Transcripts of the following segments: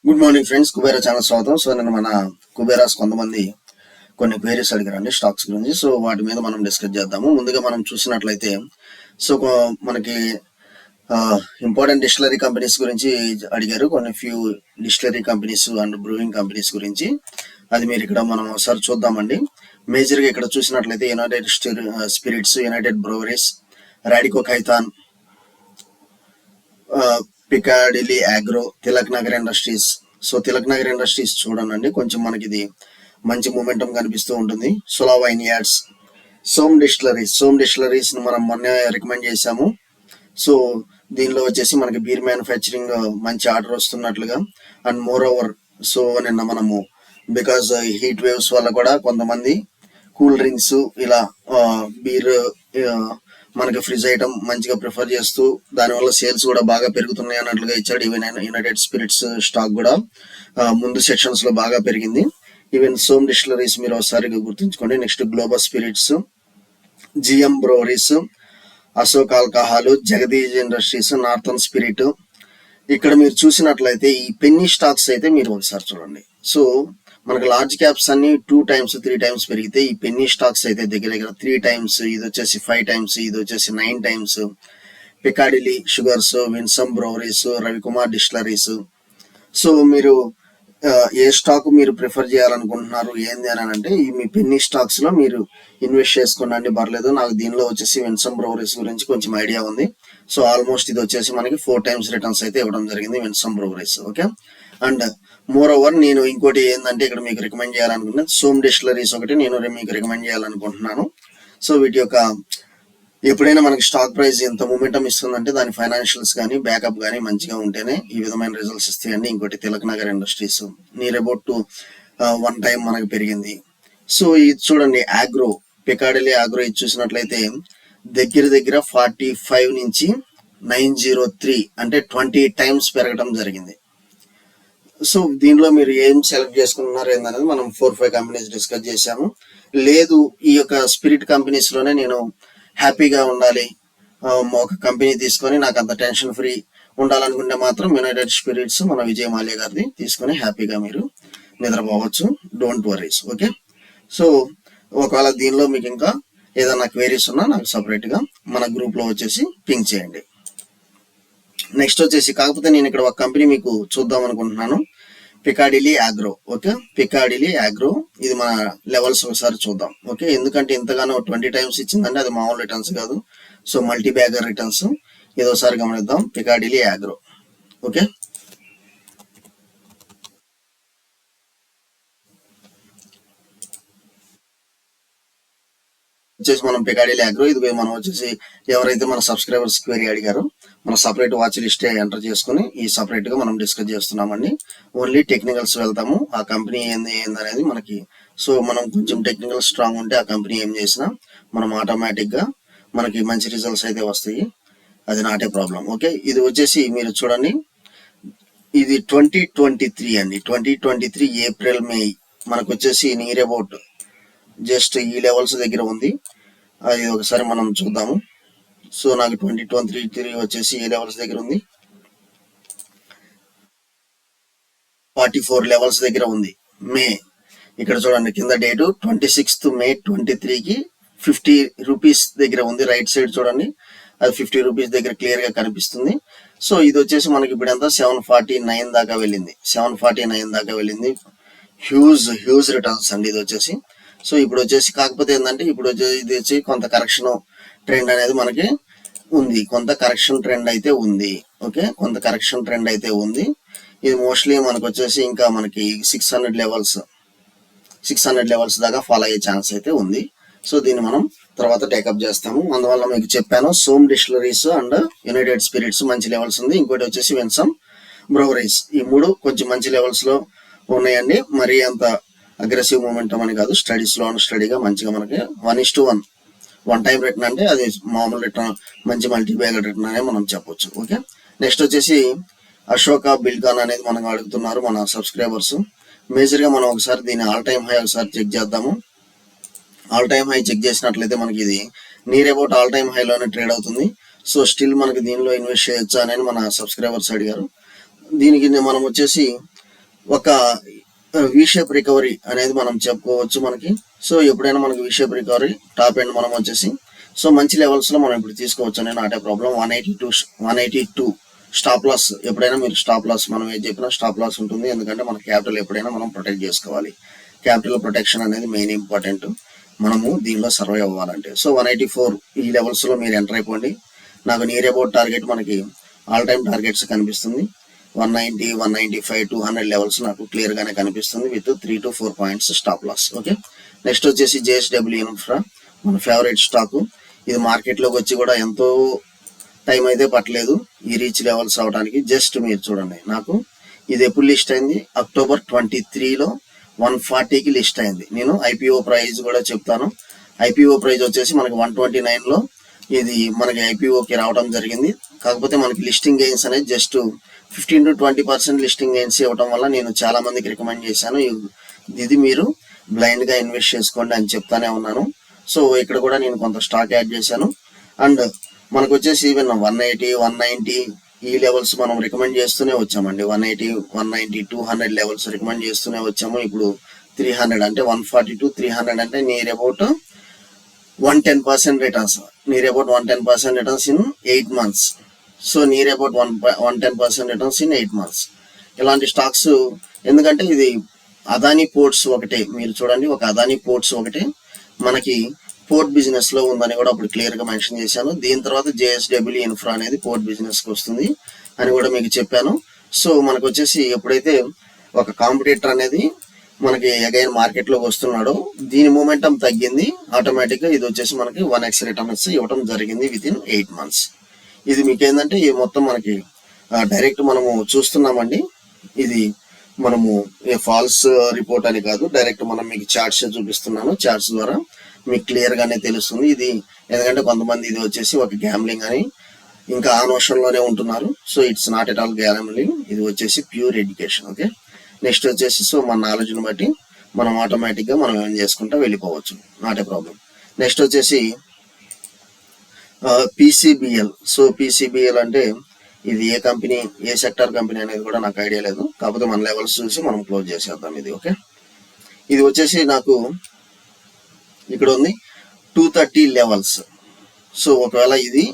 Good morning friends, Kubera channel స్వాగతం. So నేను మన కుబేరాస్ కొంతమంది కొన్ని క్వేరీస్ అడిగారండి స్టాక్స్ గురించి. సో వాటి మీద మనం డిస్కస్ చేద్దాము. ముందుగా మనం చూసినట్లయితే సో మనకి ఇంపార్టెంట్ డిస్టిలరీ కంపెనీస్ గురించి అడిగారు, కొన్ని few distillery companies and brewing companies గురించి. అది మీరు ఇక్కడ మనం ఒకసారి చూద్దామండి. మేజర్గా ఇక్కడ చూసినట్లయితే United Spirits, United Breweries, Radico Khaitan, Piccadilly agro, Tilak Nagar industries. So Tilak Nagar industries చూడండి, కొంచెం మనకి ఇది మంచి మూమెంటం కనిపిస్తూ ఉంటుంది. Sula vineyards, Som distilleries మనం మొన్న రికమెండ్ చేశాము. సో దీనిలో వచ్చేసి మనకి బీర్ మ్యానుఫ్యాక్చరింగ్ మంచి ఆర్డర్ వస్తున్నట్లుగా, అండ్ మోర్ ఓవర్ సో నిన్న మనము బికాజ్ హీట్ వేవ్స్ వల్ల కూడా కొంతమంది కూల్ డ్రింక్స్ ఇలా బీర్ మనకి ఫ్రిడ్జ్ ఐటమ్ మంచిగా ప్రిఫర్ చేస్తూ దానివల్ల సేల్స్ కూడా బాగా పెరుగుతున్నాయి అన్నట్లుగా ఇచ్చాడు. ఈవెన్ యునైటెడ్ స్పిరిట్స్ స్టాక్ కూడా ముందు సెక్షన్స్ లో బాగా పెరిగింది. ఈవెన్ సోమ్ డిస్టిలరీస్ మీరు ఒకసారి గుర్తుంచుకోండి. Next global spirits, GM breweries, Ashok alcohol, Jagdish industries, northern spirit. ఇక్కడ మీరు చూసినట్లయితే ఈ పెన్నీ స్టాక్స్ అయితే మీరు ఒకసారి చూడండి. సో మనకు లార్జ్ క్యాప్స్ అన్ని 2 times 3 times పెరిగితే ఈ పెన్నీ స్టాక్స్ అయితే దగ్గర 3 times, ఇది వచ్చేసి 5 times, ఇది వచ్చేసి 9 times. Piccadilly sugars, Winsome breweries, Ravikumar distilleries. So మీరు ఏ స్టాక్ మీరు ప్రిఫర్ చేయాలనుకుంటున్నారు ఏంది అని అంటే ఈ మీ పెన్నీ స్టాక్స్ లో మీరు ఇన్వెస్ట్ చేసుకోండి, పర్లేదు. నాకు దీనిలో వచ్చేసి విన్సమ్ బ్రోవరీస్ గురించి కొంచెం ఐడియా ఉంది. సో ఆల్మోస్ట్ ఇది వచ్చేసి మనకి 4 times రిటర్న్స్ అయితే ఇవ్వడం జరిగింది Winsome breweries. Okay, and moreover నేను ఇంకోటి ఏంటంటే ఇక్కడ మీకు రికమెండ్ చేయాలనుకుంటున్నాను, సోమ్ డిస్టిలరీస్ ఒకటి నేను మీకు రికమెండ్ చేయాలనుకుంటున్నాను. సో వీటి యొక్క ఎప్పుడైనా మనకి స్టాక్ ప్రైస్ ఎంత మూమెంటం ఇస్తుందంటే దాని ఫైనాన్షియల్స్ కానీ బ్యాకప్ కానీ మంచిగా ఉంటేనే ఈ విధమైన రిజల్ట్స్ ఇస్తాయండి. ఇంకోటి Tilak Nagar industries near about 1 time మనకి పెరిగింది. సో ఇది చూడండి ఆగ్రో, పికాడిలీ ఆగ్రో, ఇది చూసినట్లయితే దగ్గర 45 నుంచి 903 అంటే 20 times పెరగడం జరిగింది. సో దీనిలో మీరు ఏం సెలెక్ట్ చేసుకుంటున్నారు ఏందనేది మనం 4-5 కంపెనీస్ డిస్కస్ చేశాము. లేదు ఈ యొక్క స్పిరిట్ కంపెనీస్ లోనే నేను హ్యాపీగా ఉండాలి, ఒక కంపెనీ తీసుకొని నాకు అంత టెన్షన్ ఫ్రీ ఉండాలనుకుంటే మాత్రం యునైటెడ్ స్పిరిట్స్ మన విజయ్ మాల్యా గారిది తీసుకొని హ్యాపీగా మీరు నిద్రపోవచ్చు. Don't worries. ఓకే, సో ఒకవేళ దీనిలో మీకు ఇంకా ఏదైనా క్వేరీస్ ఉన్నా నాకు సపరేట్ గా మన గ్రూప్ లో వచ్చేసి పింక్ చేయండి. నెక్స్ట్ వచ్చేసి కాకపోతే నేను ఇక్కడ ఒక కంపెనీ మీకు చూద్దాం అనుకుంటున్నాను, పికాడిలీ అగ్రో. ఓకే, పికాడిలీ అగ్రో ఇది మన లెవెల్స్ ఒకసారి చూద్దాం. ఓకే, ఎందుకంటే ఇంతగానో 20 times ఇచ్చిందంటే అది మామూలు రిటర్న్స్ కాదు. సో మల్టీ బ్యాగర్ రిటర్న్స్ ఇది ఒకసారి గమనిద్దాం. పికాడిలీ అగ్రో. ఓకే, వచ్చేసి మనం పికాడిలీ అగ్రో ఇది మనం వచ్చేసి ఎవరైతే మన సబ్స్క్రైబర్స్ క్వెరీ అడిగారో మన సపరేట్ వాచ్ లిస్ట్ ఎంటర్ చేసుకుని ఈ సపరేట్ గా మనం డిస్కస్ చేస్తున్నామండి. ఓన్లీ టెక్నికల్స్ వెళ్తాము, ఆ కంపెనీ ఏంది అనేది మనకి. సో మనం కొంచెం టెక్నికల్ స్ట్రాంగ్ ఉంటే ఆ కంపెనీ ఏం చేసినా మనం ఆటోమేటిక్ గా మనకి మంచి రిజల్ట్స్ అయితే వస్తాయి, అది నాటే ప్రాబ్లం. ఓకే, ఇది వచ్చేసి మీరు చూడండి, ఇది 2023 అండి. 2023 ఏప్రిల్ మే మనకు వచ్చేసి నియర్ అబౌట్ జస్ట్ ఈ లెవెల్స్ దగ్గర ఉంది. అది ఒకసారి మనం చూద్దాము. సో నాకు 2023 వచ్చేసి ఏ లెవెల్స్ దగ్గర ఉంది, 44 levels దగ్గర ఉంది. మే ఇక్కడ చూడండి, కింద డేటు 26th May 2023కి 50 rupees దగ్గర ఉంది. రైట్ సైడ్ చూడండి, అది 50 rupees దగ్గర క్లియర్ గా కనిపిస్తుంది. సో ఇది వచ్చేసి మనకి ఇప్పుడు ఎంత 749 దాకా వెళ్ళింది. 749 దాకా వెళ్ళింది. హ్యూజ్ రిటర్న్స్ అండి ఇది వచ్చేసి. సో ఇప్పుడు వచ్చేసి కాకపోతే ఏంటంటే ఇప్పుడు వచ్చేసి ఇది వచ్చి కొంత కరెక్షన్ ట్రెండ్ అనేది మనకి ఉంది, కొంత కరెక్షన్ ట్రెండ్ అయితే ఉంది. ఓకే, కొంత కరెక్షన్ ట్రెండ్ అయితే ఉంది. ఇది మోస్ట్లీ మనకు వచ్చేసి ఇంకా మనకి 600 levels దాకా ఫాలో అయ్యే ఛాన్స్ అయితే ఉంది. సో దీన్ని మనం తర్వాత టేకప్ చేస్తాము. అందువల్ల మీకు చెప్పాను Som distilleries and United Spirits మంచి లెవెల్స్ ఉంది. ఇంకోటి వచ్చేసి విన్సమ్ బ్రోవరీస్, ఈ 3 కొంచెం మంచి లెవెల్స్ లో ఉన్నాయండి. మరి అంత అగ్రెసివ్ మూమెంటం అని కాదు, స్టడీగా మంచిగా మనకి 1:1 time రిటర్న్ అంటే అది మామూలు రిటర్న్, మంచి మల్టీ బ్యాగర్ రిటర్న్ అనే మనం చెప్పొచ్చు. ఓకే, నెక్స్ట్ వచ్చేసి అశోక బిల్డ్కాన్ అనేది మనం అడుగుతున్నారు మన సబ్స్క్రైబర్స్. మేజర్ గా మనం ఒకసారి దీని ఆల్ టైమ్ హై ఒకసారి చెక్ చేద్దాము. ఆల్ టైమ్ హై చెక్ చేసినట్లయితే మనకి ఇది near about all time high లోనే ట్రేడ్ అవుతుంది. సో స్టిల్ మనకి దీనిలో ఇన్వెస్ట్ చేయొచ్చా అనేది మన సబ్స్క్రైబర్స్ అడిగారు. దీనికి మనం వచ్చేసి ఒక వి షేప్ రికవరీ అనేది మనం చెప్పుకోవచ్చు మనకి. సో ఎప్పుడైనా మనకి V shape recovery top end మనం వచ్చేసి సో మంచి లెవెల్స్ లో మనం ఇప్పుడు తీసుకోవచ్చు అనేది నాటే ప్రాబ్లం. 182 stop loss. ఎప్పుడైనా మీరు స్టాప్ లాస్ మనం ఏం చెప్పినా స్టాప్ లాస్ ఉంటుంది, ఎందుకంటే మన క్యాపిటల్ ఎప్పుడైనా మనం ప్రొటెక్ట్ చేసుకోవాలి. క్యాపిటల్ ప్రొటెక్షన్ అనేది మెయిన్ ఇంపార్టెంట్ మనము దీనిలో సర్వైవ్ అవ్వాలంటే. సో 184 ఈ లెవెల్స్ లో మీరు ఎంటర్ అయిపోండి. నాకు నియర్ అబౌట్ టార్గెట్ మనకి ఆల్ టైమ్ టార్గెట్స్ కనిపిస్తుంది. 190, 195, 200 లెవెల్స్ నాకు క్లియర్ గానే కనిపిస్తుంది with 3 to 4 points stop loss. Okay, next వచ్చేసి JSW ఇన్ఫ్రా, మన ఫేవరెట్ స్టాక్. ఇది మార్కెట్ లోకి వచ్చి కూడా ఎంతో టైం అయితే పట్టలేదు ఈ రీచ్ లెవెల్స్ అవడానికి. జస్ట్ మీరు చూడండి, నాకు ఇది ఎప్పుడు లిస్ట్ అయింది, October 23లో 140కి లిస్ట్ అయింది. నేను IPO ప్రైస్ కూడా చెప్తాను. IPO ప్రైస్ వచ్చేసి మనకి 129లో ఇది మనకి IPOకి రావడం జరిగింది. కాకపోతే మనకి లిస్టింగ్ గెయిన్స్ అనేది జస్ట్ 15 to 20% లిస్టింగ్ గెయిన్స్ ఇవ్వడం వల్ల నేను చాలా మందికి రికమెండ్ చేశాను, ఇది మీరు బ్లైండ్ గా ఇన్వెస్ట్ చేసుకోండి అని చెప్తానే ఉన్నాను. సో ఇక్కడ కూడా నేను కొంత స్టాక్ యాడ్ చేశాను. అండ్ మనకు వచ్చేసి ఈవెన్ 180, 190 ఈ లెవెల్స్ మనం రికమెండ్ చేస్తూనే వచ్చామండి. 180, 190, 200 లెవెల్స్ రికమెండ్ చేస్తూనే వచ్చాము. ఇప్పుడు 300 అంటే 140 to 300 అంటే near about 110% returns. Near about 110% returns in 8 months. So near about 110% returns in 8 months. ఇలాంటి స్టాక్స్, ఎందుకంటే ఇది అదానీ పోర్ట్స్ ఒకటే, మీరు చూడండి ఒక అదానీ పోర్ట్స్ ఒకటే మనకి పోర్ట్ బిజినెస్ లో ఉందని కూడా అప్పుడు క్లియర్ గా మెన్షన్ చేశాను. దీని తర్వాత JSW ఇన్ఫ్రా అనేది పోర్ట్ బిజినెస్ కి వస్తుంది అని కూడా మీకు చెప్పాను. సో మనకు వచ్చేసి ఎప్పుడైతే ఒక కాంపిటీటర్ అనేది మనకి అగైన్ మార్కెట్ లోకి వస్తున్నాడో దీని మూమెంటం తగ్గింది, ఆటోమేటిక్ గా ఇది వచ్చేసి మనకి 1x రిటర్న్స్ ఇవ్వడం జరిగింది విత్ ఇన్ 8 months. ఇది మీకు ఏంటంటే ఈ మొత్తం మనకి డైరెక్ట్ మనము చూస్తున్నామండి. ఇది మనము ఫాల్స్ రిపోర్ట్ అని కాదు, డైరెక్ట్ మనం మీకు చార్ట్స్ చూపిస్తున్నాను. చార్ట్స్ ద్వారా మీకు క్లియర్ గానే తెలుస్తుంది ఇది. ఎందుకంటే కొంతమంది ఇది వచ్చేసి ఒక గ్యామ్లింగ్ అని ఇంకా ఆ నోషన్ లోనే ఉంటున్నారు. So it's not at all gambling, ఇది వచ్చేసి ప్యూర్ ఎడ్యుకేషన్. ఓకే, నెక్స్ట్ వచ్చేసి సో మన నాలెడ్జ్ ని బట్టి మనం ఆటోమేటిక్ గా మనం ఏం చేసుకుంటా వెళ్ళిపోవచ్చు, నాట్ ఏ ప్రాబ్లం. నెక్స్ట్ వచ్చేసి PCBL. సో PCBL అంటే ఇది ఏ కంపెనీ, ఏ సెక్టర్ కంపెనీ అనేది కూడా నాకు ఐడియా లేదు. కాకపోతే మన లెవెల్స్ చూసి మనం క్లోజ్ చేసేద్దాం ఇది. ఓకే, ఇది వచ్చేసి నాకు ఇక్కడ ఉంది 230 లెవెల్స్. సో ఒకవేళ ఇది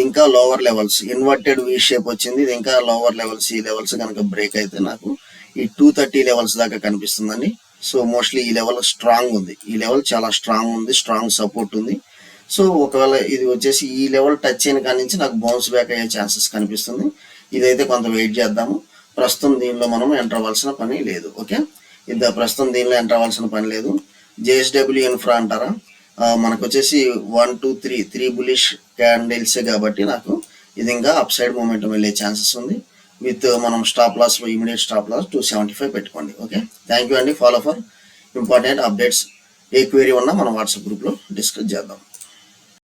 ఇంకా lower levels, inverted V shape వచ్చింది, ఇది ఇంకా లోవర్ లెవెల్స్, ఈ లెవెల్స్ కనుక బ్రేక్ అయితే నాకు ఈ 230 లెవెల్స్ దాకా కనిపిస్తుందండి. సో మోస్ట్లీ ఈ లెవెల్ స్ట్రాంగ్ ఉంది, ఈ లెవెల్ చాలా స్ట్రాంగ్ ఉంది, స్ట్రాంగ్ సపోర్ట్ ఉంది. సో ఒకవేళ ఇది వచ్చేసి ఈ లెవెల్ టచ్ అయిన కాడి నుంచి నాకు బౌన్స్ బ్యాక్ అయ్యే ఛాన్సెస్ కనిపిస్తుంది. ఇదైతే కొంత వెయిట్ చేద్దాము. ప్రస్తుతం దీనిలో మనం ఎంటర్ అవ్వాల్సిన పని లేదు. ఓకే, ప్రస్తుతం దీనిలో ఎంటర్ అవ్వాల్సిన పని లేదు. JSW ఇన్ఫ్రా అంటారా, మనకు వచ్చేసి 1, 2, 3 బులిష్ క్యాండిల్స్ కాబట్టి నాకు ఇది ఇంకా అప్ సైడ్ మూమెంట్ వెళ్ళే ఛాన్సెస్ ఉంది. విత్ మనం stop loss, immediate stop loss 275 పెట్టుకోండి. ఓకే, థ్యాంక్ యూ అండి. Follow for important updates. A query ఉన్నా మనం వాట్సాప్ గ్రూప్ లో డిస్కస్ చేద్దాం.